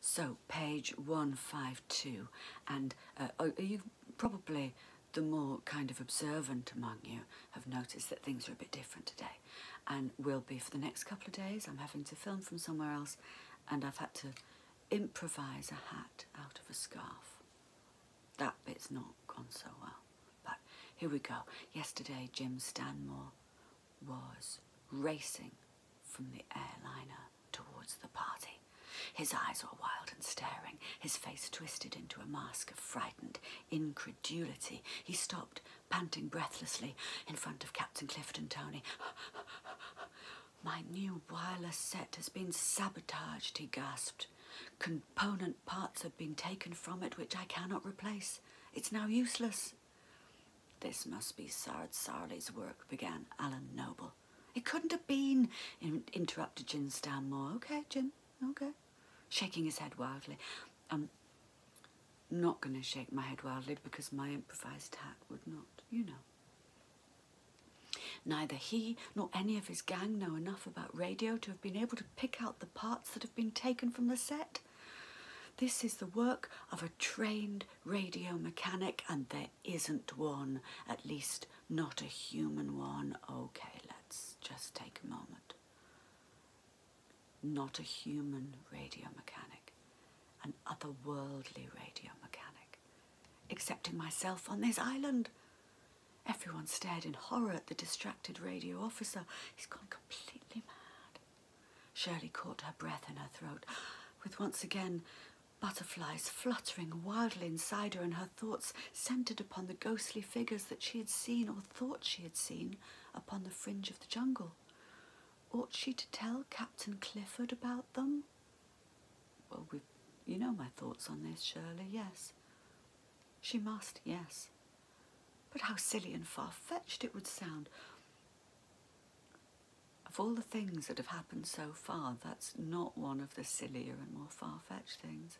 So, page 152, and you probably, the more kind of observant among you, have noticed that things are a bit different today, and will be for the next couple of days. I'm having to film from somewhere else, and I've had to improvise a hat out of a scarf. That bit's not gone so well, but here we go. Yesterday, Jim Stanmore was racing from the airliner towards the party. His eyes were wild and staring, his face twisted into a mask of frightened incredulity. He stopped, panting breathlessly, in front of Captain Clifford and Tony. "My new wireless set has been sabotaged," he gasped. "Component parts have been taken from it which I cannot replace. It's now useless." "This must be Sard Sarley's work," began Alan Noble. "It couldn't have been," interrupted Jim Stanmore. "Okay, Jim, okay." Shaking his head wildly. I'm not going to shake my head wildly because my improvised hat would not, you know. Neither he nor any of his gang know enough about radio to have been able to pick out the parts that have been taken from the set. This is the work of a trained radio mechanic, and there isn't one, at least not a human one. Okay, let's just take a moment. Not a human radio mechanic, an otherworldly radio mechanic, excepting myself on this island. Everyone stared in horror at the distracted radio officer. He's gone completely mad. Shirley caught her breath in her throat, with once again butterflies fluttering wildly inside her, and her thoughts centred upon the ghostly figures that she had seen, or thought she had seen, upon the fringe of the jungle. Ought she to tell Captain Clifford about them? Well, you know my thoughts on this, Shirley, yes. She must, yes. But how silly and far-fetched it would sound. Of all the things that have happened so far, that's not one of the sillier and more far-fetched things.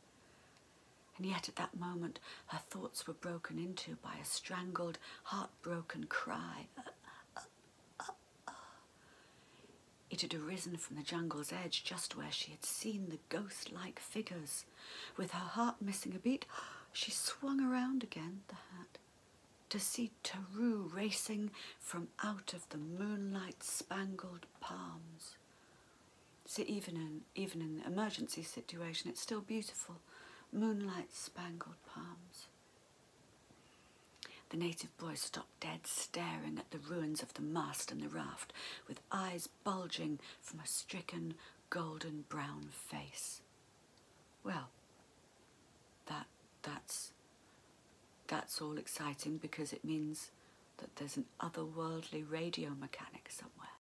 And yet at that moment, her thoughts were broken into by a strangled, heartbroken cry. It had arisen from the jungle's edge, just where she had seen the ghost-like figures. With her heart missing a beat, she swung around again, the hat, to see Taru racing from out of the moonlight-spangled palms. See, even in an emergency situation, it's still beautiful. Moonlight-spangled palms. The native boy stopped dead, staring at the ruins of the mast and the raft, with eyes bulging from a stricken, golden-brown face. Well, that's all exciting, because it means that there's an otherworldly radio mechanic somewhere.